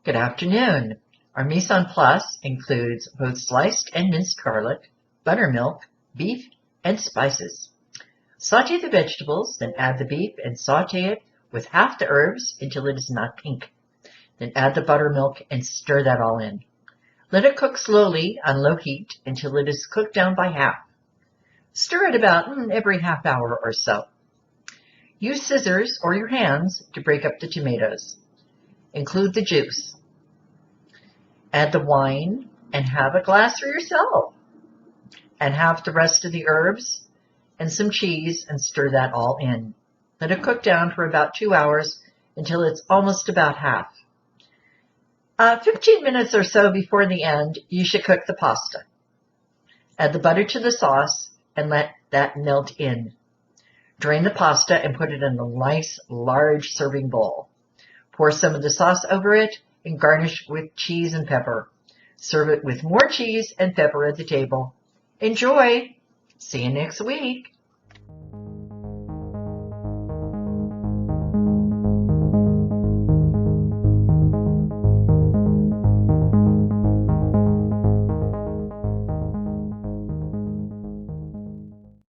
Good afternoon. Our Mise En Place includes both sliced and minced garlic, buttermilk, beef, and spices. Saute the vegetables, then add the beef and saute it with half the herbs until it is not pink. Then add the buttermilk and stir that all in. Let it cook slowly on low heat until it is cooked down by half. Stir it about every half hour or so. Use scissors or your hands to break up the tomatoes. Include the juice. Add the wine and have a glass for yourself. And have the rest of the herbs and some cheese and stir that all in. Let it cook down for about 2 hours until it's almost about half. 15 minutes or so before the end, you should cook the pasta. Add the butter to the sauce and let that melt in. Drain the pasta and put it in a nice large serving bowl. Pour some of the sauce over it and garnish with cheese and pepper. Serve it with more cheese and pepper at the table. Enjoy! See you next week.